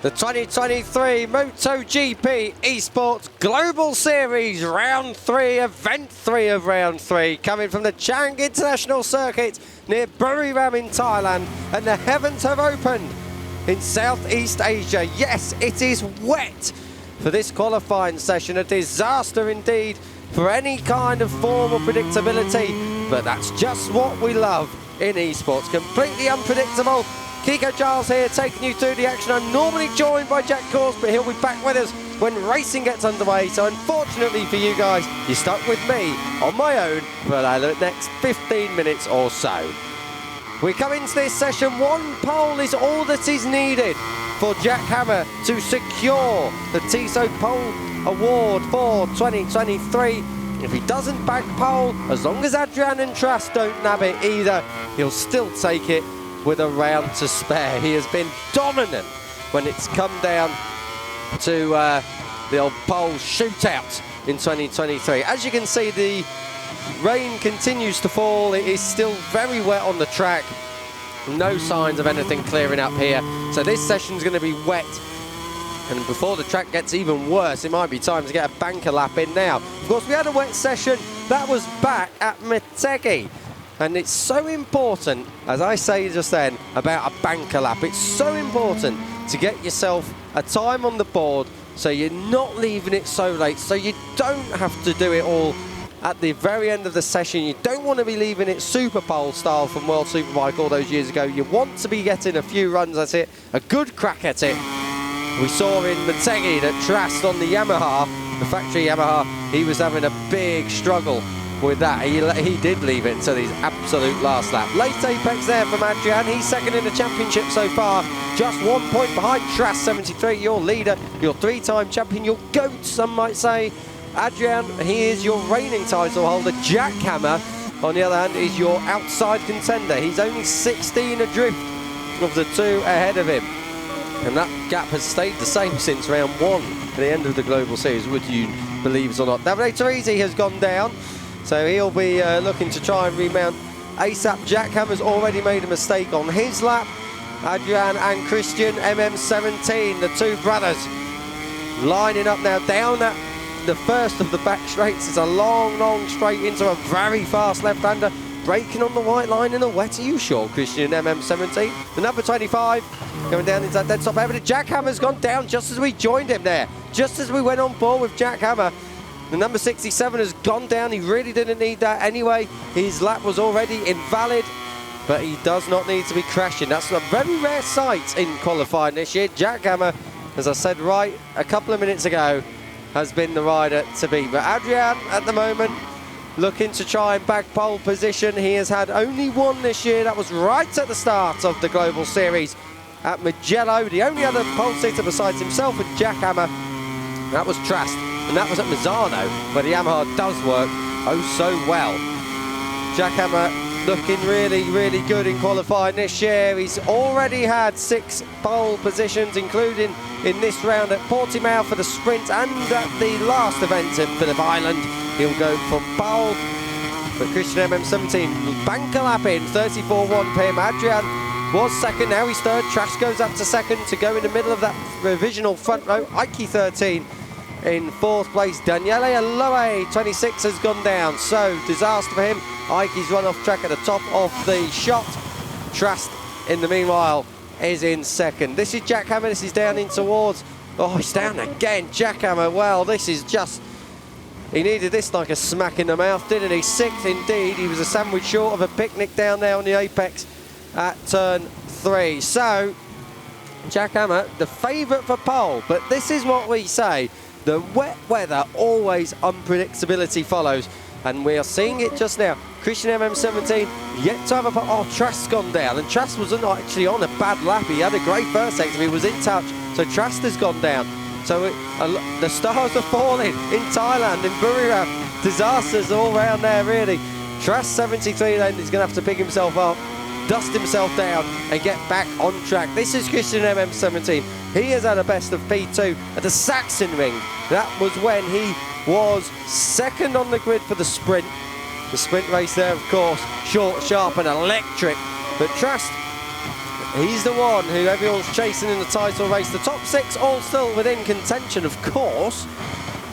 The 2023 MotoGP eSports Global Series Round 3, Event 3 of Round 3, coming from the Chang International Circuit near Buriram in Thailand, and the heavens have opened in Southeast Asia. Yes, it is wet for this qualifying session, a disaster indeed for any kind of form or predictability, but that's just what we love in eSports. Completely unpredictable. Kiko Giles here, taking you through the action. I'm normally joined by Jack Course, but he'll be back with us when racing gets underway. So unfortunately for you guys, you're stuck with me on my own for the next 15 minutes or so. We come into this session, one pole is all that is needed for Jack Hammer to secure the TISO Pole Award for 2023. If he doesn't bag pole, as long as Adrian and Trask don't nab it either, he'll still take it with a round to spare. He has been dominant when it's come down to the old pole shootout in 2023. As you can see, the rain continues to fall. It is still very wet on the track. No signs of anything clearing up here. So this session's going to be wet. And before the track gets even worse, it might be time to get a banker lap in now. Of course, we had a wet session. That was back at Motogp. And it's so important, as I say just then, about a banker lap. It's so important to get yourself a time on the board so you're not leaving it so late, so you don't have to do it all at the very end of the session. You don't want to be leaving it Super Pole style from World Superbike all those years ago. You want to be getting a few runs at it, a good crack at it. We saw in Motogp that Trask on the Yamaha, the factory Yamaha, he was having a big struggle with that. He did leave it until his absolute last lap. Late apex there from Adrian. He's second in the championship so far. Just 1 point behind Trask 73, your leader, your three-time champion, your GOAT, some might say. Adrian, he is your reigning title holder. Jack Hammer, on the other hand, is your outside contender. He's only 16 adrift of the two ahead of him. And that gap has stayed the same since round 1 at the end of the Global Series, would you believe it or not. Davide Teresi has gone down, so he'll be looking to try and remount ASAP. Jack Hammer's already made a mistake on his lap. Adrian and Christian, MM17, the two brothers, lining up now down at the first of the back straights. It's a long, long straight into a very fast left-hander. Braking on the white line in a wet. Are you sure, Christian, MM17? The number 25 going down into that dead stop area. Jack Hammer's gone down just as we joined him there. Just as we went on board with Jack Hammer. The number 67 has gone down. He really didn't need that anyway. His lap was already invalid, but he does not need to be crashing. That's a very rare sight in qualifying this year. Jack Hammer, as I said right a couple of minutes ago, has been the rider to beat. But Adrian, at the moment, looking to try and bag pole position. He has had only one this year. That was right at the start of the Global Series at Mugello. The only other pole sitter besides himself and Jack Hammer, that was Trask. And that was at Misano, where the Yamaha does work oh so well. Jack Hammer looking really, really good in qualifying this year. He's already had 6 pole positions, including in this round at Portimao for the sprint and at the last event at Phillip Island. He'll go from pole. But Christian MM17, banker lap in, 34.1 p.m. Adrian was second, now he's third. Trask goes up to second to go in the middle of that revisional front row. Ike 13 in 4th place. Daniele Aloe, 26, has gone down. So, disaster for him. Ike's run off track at the top of the shot. Trask, in the meanwhile, is in second. This is Jack Hammer. This is down in towards... Oh, he's down again. Jack Hammer, well, this is just... He needed this like a smack in the mouth, didn't he? 6th indeed. He was a sandwich short of a picnic down there on the apex at turn 3. So, Jack Hammer, the favourite for pole. But this is what we say. The wet weather, always unpredictability follows. And we are seeing it just now. Christian MM17 yet to have a... Oh, Trask's gone down. And Trask wasn't actually on a bad lap. He had a great first sector. He was in touch. So Trask has gone down. So the stars are falling in Thailand, in Buriram. Disasters all around there, really. Trask 73 then is going to have to pick himself up, dust himself down and get back on track. This is Christian MM17. He has had a best of P2 at the Saxon Ring. That was when he was second on the grid for the sprint. The sprint race there, of course, short, sharp and electric. But Trask He's the one who everyone's chasing in the title race. The top 6 all still within contention, of course.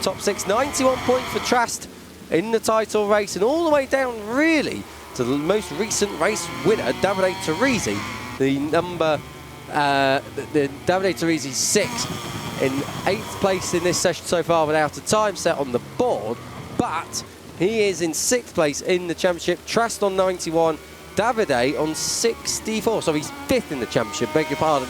Top 6, 91 points for Trast in the title race, and all the way down, really, to the most recent race winner, Davide Teresi. The Davide Teresi 6th in 8th place in this session so far without a time set on the board, but he is in 6th place in the championship. Trast on 91. Davide on 64, so he's 5th in the championship, beg your pardon,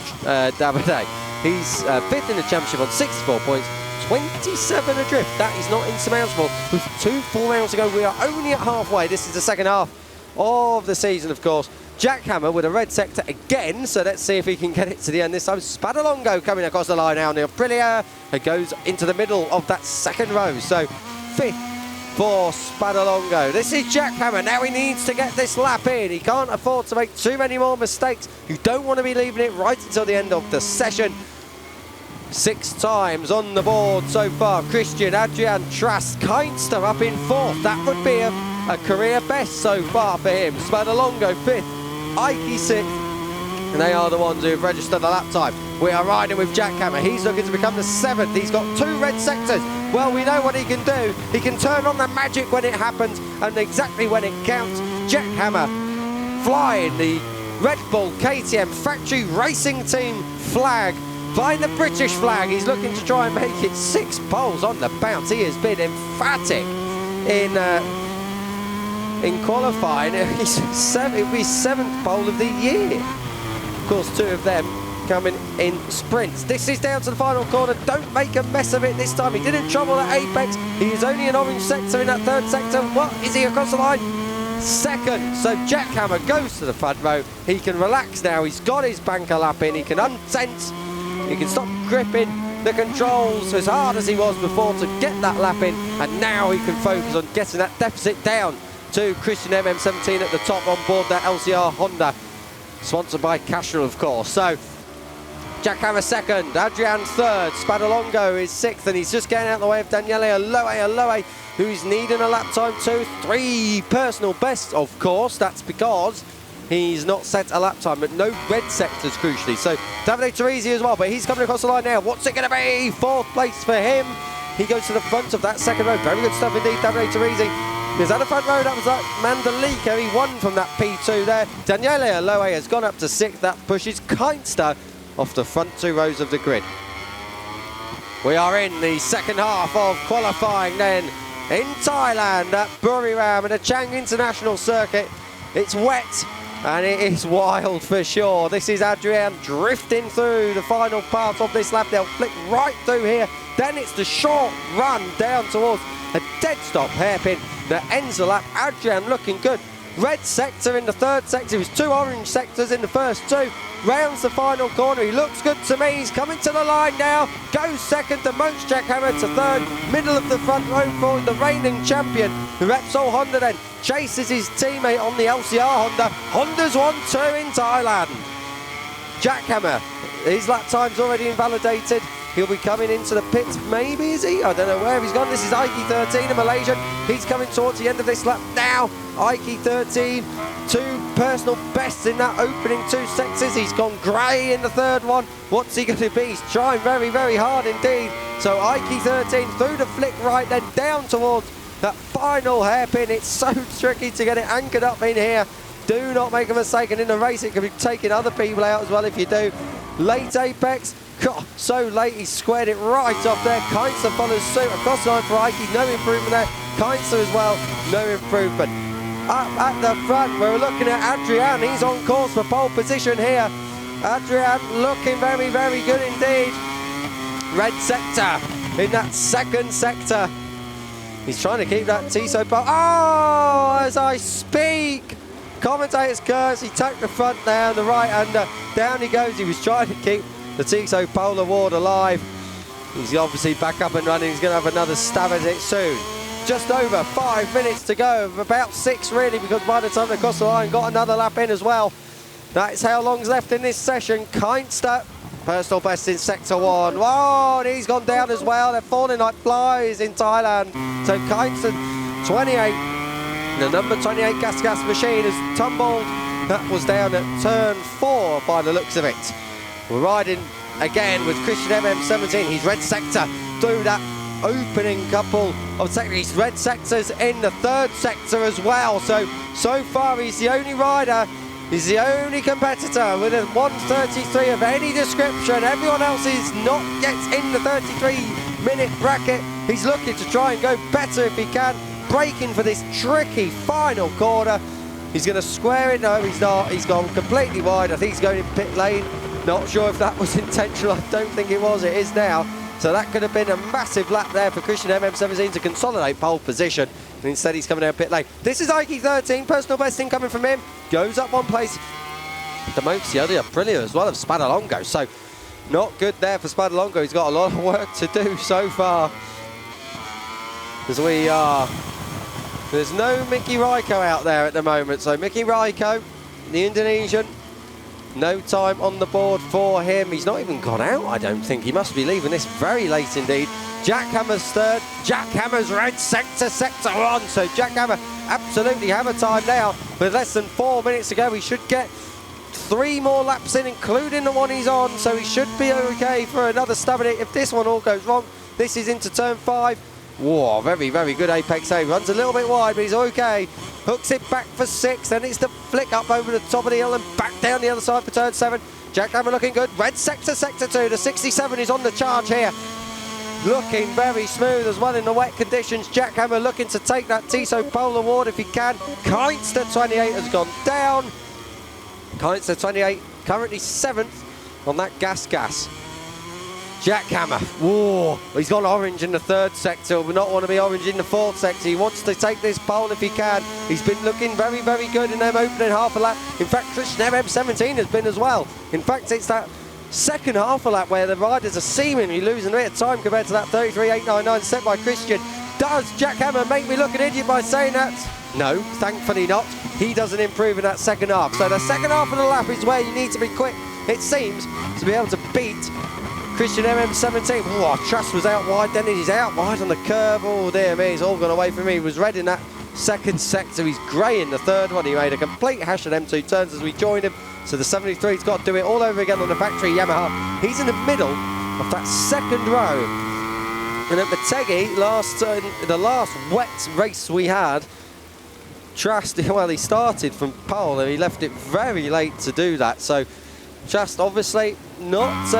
Davide. He's 5th in the championship on 64 points, 27 adrift. That is not insurmountable. With 2 full rounds to go, we are only at halfway. This is the second half of the season, of course. Jackhammer with a red sector again, so let's see if he can get it to the end this time. Spadalongo coming across the line now, Neil Aprilia. It goes into the middle of that second row, so 5th for Spadalongo. This is Jackhammer. Now he needs to get this lap in. He can't afford to make too many more mistakes. You don't want to be leaving it right until the end of the session. 6 times on the board so far. Christian, Adrian, Trast, Keinster up in 4th. That would be a career best so far for him. Spadalongo 5th, Ike 6th. And they are the ones who have registered the lap time. We are riding with Jackhammer. He's looking to become the 7th. He's got 2 red sectors. Well, we know what he can do. He can turn on the magic when it happens and exactly when it counts. Jackhammer flying the Red Bull KTM Factory Racing Team flag, flying the British flag. He's looking to try and make it 6 poles on the bounce. He has been emphatic in qualifying. It'll be 7th pole of the year. Of course, 2 of them coming in sprints. This is down to the final corner. Don't make a mess of it this time. He didn't trouble at apex. He is only an orange sector in that 3rd sector. What is he across the line? 2nd. So Jackhammer goes to the front row. He can relax now. He's got his banker lap in. He can untense. He can stop gripping the controls as hard as he was before to get that lap in. And now he can focus on getting that deficit down to Christian MM17 at the top on board that LCR Honda. Sponsored by Castrol, of course. So Jackhammer 2nd, Adrian 3rd, Spadalongo is 6th, and he's just getting out of the way of Daniele Aloe, who's needing a lap time too. 3 personal bests, of course. That's because he's not set a lap time, but no red sectors, crucially. So Davide Teresi as well, but he's coming across the line now. What's it going to be? 4th place for him. He goes to the front of that second row. Very good stuff indeed, Davide Teresi. Is that a front row? That was like Mandalika. He won from that P2 there. Daniele Aloe has gone up to 6th. That pushes Keinster off the front 2 rows of the grid. We are in the second half of qualifying then in Thailand at Buriram at the Chang International Circuit. It's wet and it is wild for sure. This is Adrian drifting through the final part of this lap. They'll flick right through here. Then it's the short run down towards a dead stop hairpin that ends the lap. Adrian looking good. Red sector in the 3rd sector. It was 2 orange sectors in the first 2. Rounds the final corner. He looks good to me. He's coming to the line now. Goes 2nd to Moats Jackhammer to 3rd. Middle of the front row for the reigning champion. The Repsol Honda then chases his teammate on the LCR Honda. Honda's 1-2 in Thailand. Jackhammer, his lap time's already invalidated. He'll be coming into the pits, maybe, is he? I don't know where he's gone. This is Ike 13, a Malaysian. He's coming towards the end of this lap now. Ike 13, 2 personal bests in that opening 2 sectors. He's gone grey in the 3rd one. What's he going to be? He's trying very, very hard indeed. So Ike 13 through the flick right, then down towards that final hairpin. It's so tricky to get it anchored up in here. Do not make a mistake, and in the race it could be taking other people out as well if you do. Late apex. God, so late, he squared it right off there. Keinster follows suit across the line for Ike. No improvement there. Keinster as well, no improvement. Up at the front, we're looking at Adrian. He's on course for pole position here. Adrian looking very, very good indeed. Red sector in that 2nd sector. He's trying to keep that Tissot pole. Oh, as I speak. Commentator's curse. He tucked the front down, the right-hander. Down he goes. He was trying to keep the Tissot pole award alive. He's obviously back up and running. He's going to have another stab at it soon. Just over 5 minutes to go. About 6 really, because by the time they cross the line, got another lap in as well. That's how long's left in this session. Keinster, personal best in sector 1. Oh, and he's gone down as well. They're falling like flies in Thailand. So Keinster, 28. The number 28 gas machine has tumbled. That was down at turn 4 by the looks of it. We're riding again with Christian MM17. He's red sector through that opening couple of sectors. He's red sectors in the third sector as well. So far he's the only rider, he's the only competitor with a 1:33 of any description. Everyone else is not yet in the 33-minute bracket. He's looking to try and go better if he can. Braking for this tricky final corner. He's going to square it. No, he's not. He's gone completely wide. I think he's going in pit lane. Not sure if that was intentional. I don't think it was. It is now. So that could have been a massive lap there for Christian MM17 to consolidate pole position. And instead he's coming down pit lane. This is Ike 13. Personal besting coming from him. Goes up one place. The Motogp Aprilia as well of Spadalongo. So not good there for Spadalongo. He's got a lot of work to do so far. As we are... There's no Mickey Raikko out there at the moment. So Mickey Raikko, the Indonesian, no time on the board for him. He's not even gone out, I don't think. He must be leaving this very late indeed. Jack Hammer's third. Jack Hammer's red sector 1. So Jack Hammer absolutely hammer time now. With less than 4 minutes to go, he should get 3 more laps in, including the one he's on. So he should be okay for another stab at it. If this one all goes wrong, this is into turn 5. Whoa, very, very good apex save. Runs a little bit wide, but he's okay. Hooks it back for 6, then it's the flick up over the top of the hill and back down the other side for turn 7. Jack Hammer looking good. Red sector 2. The 67 is on the charge here. Looking very smooth as well in the wet conditions. Jack Hammer looking to take that TISO pole award if he can. Keinster 28 has gone down. Keinster 28 currently 7th on that gas. Jack Hammer, whoa, he's gone orange in the 3rd sector, will not want to be orange in the 4th sector. He wants to take this pole if he can. He's been looking very, very good in them opening half a lap. In fact, Christian MM17 has been as well. In fact, it's that second half a lap where the riders are seemingly losing a bit of time compared to that 33.899 set by Christian. Does Jack Hammer make me look an idiot by saying that? No, thankfully not. He doesn't improve in that second half. So the second half of the lap is where you need to be quick, it seems, to be able to beat Christian MM17. Oh, Truss was out wide, then he's out wide on the curve. Oh dear me, he's all gone away from me. He was red in that 2nd sector. He's grey in the 3rd one. He made a complete hash of them 2 turns as we joined him. So the 73's got to do it all over again on the factory Yamaha. He's in the middle of that 2nd row. And at Motegi, the last wet race we had, Trust, well, he started from pole and he left it very late to do that. So just obviously not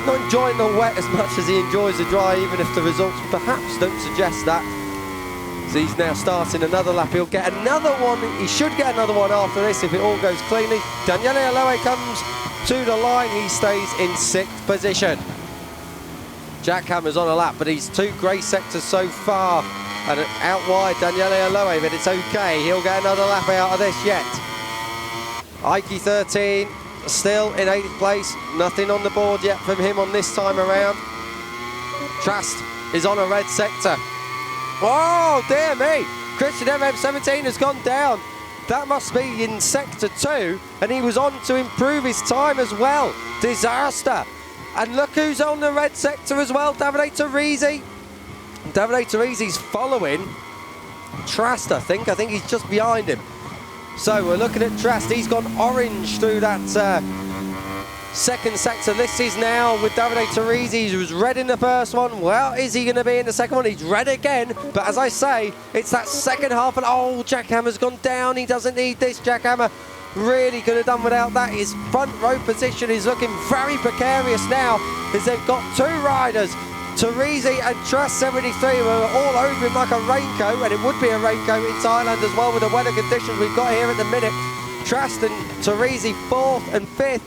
enjoying the wet as much as he enjoys the dry, even if the results perhaps don't suggest that. So he's now starting another lap. He'll get another one. He should get another one after this if it all goes cleanly. Daniele Aloe comes to the line. He stays in 6th position. Jack Hammer's on a lap, but he's 2 grey sectors so far. And out wide, Daniele Aloe, but it's okay. He'll get another lap out of this yet. Ike 13. Still in 8th place, nothing on the board yet from him on this time around. Trust is on a red sector. Oh, dear me. Christian MM17 has gone down. That must be in sector 2, and he was on to improve his time as well. Disaster. And look who's on the red sector as well, Davide Teresi. Davide Teresi's following Trust, I think. I think he's just behind him. So we're looking at Trust. He's gone orange through that 2nd sector. This is now with Davide Teresi, who was red in the 1st one. Well, is he going to be in the 2nd one? He's red again. But as I say, it's that 2nd half. And oh, Jack Hammer's gone down. He doesn't need this. Jack Hammer really could have done without that. His front row position is looking very precarious now, as they've got 2 riders. Teresi and Trust 73 were all over him like a raincoat, and it would be a raincoat in Thailand as well with the weather conditions we've got here at the minute. Trust and Teresi 4th and 5th.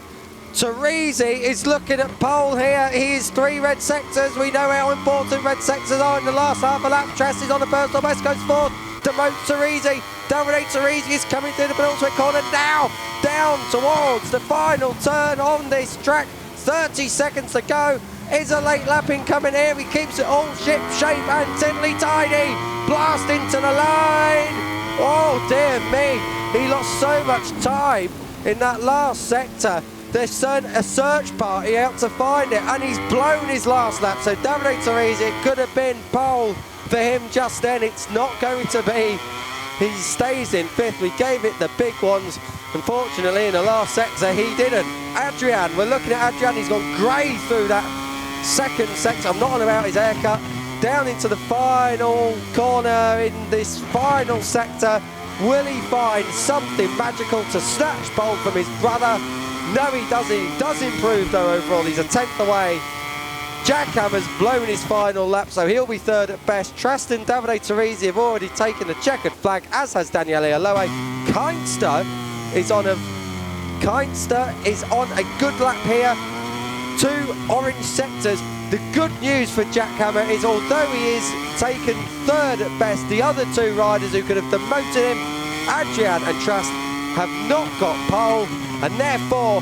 Teresi is looking at pole here. He is 3 red sectors. We know how important red sectors are in the last half a lap. Trust is on the personal best, goes 4th to Teresi. Davide Teresi is coming through the penultimate corner now, down towards the final turn on this track. 30 seconds to go. Is a late lapping coming here. He keeps it all ship shape and tiddly tidy. Blast into the line. Oh dear me. He lost so much time in that last sector. They sent a search party out to find it, and he's blown his last lap. So Davide Teresi, it could have been pole for him just then. It's not going to be he stays in 5th. We gave it the big ones. Unfortunately, in the last sector, he didn't. Adrian, we're looking at Adrian. He's gone grey through that second sector. I'm not on about his haircut. Down into the final corner in this final sector. Will he find something magical to snatch pole from his brother? No, he doesn't. He does improve, though, overall. He's a 10th away. Jackhammer's blown his final lap, so he'll be 3rd at best. Trust and Davide Teresi have already taken the checkered flag, as has Daniele Aloe. Keinster is on a good lap here. 2 orange sectors. The good news for Jackhammer is, although he is taken 3rd at best, the other 2 riders who could have demoted him, Adrian and Trust, have not got pole, and therefore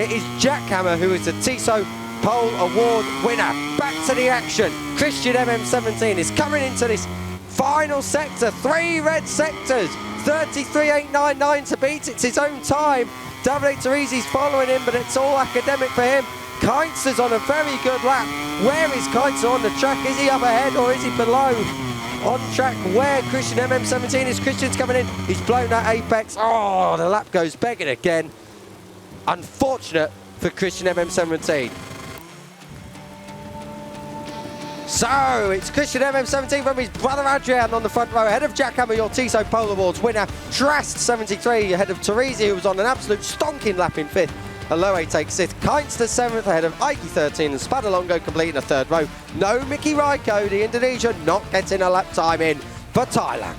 it is Jackhammer who is the Tissot Pole Award winner. Back to the action. Christian MM17 is coming into this final sector. 3 red sectors. 33.899 to beat. It's his own time. Davide Teresi's following him, but it's all academic for him. Keinster's on a very good lap. Where is Keinster on the track? Is he up ahead or is he below? On track where Christian MM17 is. Christian's coming in. He's blown that apex. Oh, the lap goes begging again. Unfortunate for Christian MM17. So, it's Christian MM17 from his brother Adrian on the front row, ahead of Jackhammer, your Tissot Pole Awards winner. Trast 73 ahead of Teresi, who was on an absolute stonking lap in 5th. Aloe takes 6th. Keinster 7th ahead of Ike 13 and Spadalongo completing a 3rd row. No Mickey Raiko, the Indonesian, not getting a lap time in for Thailand.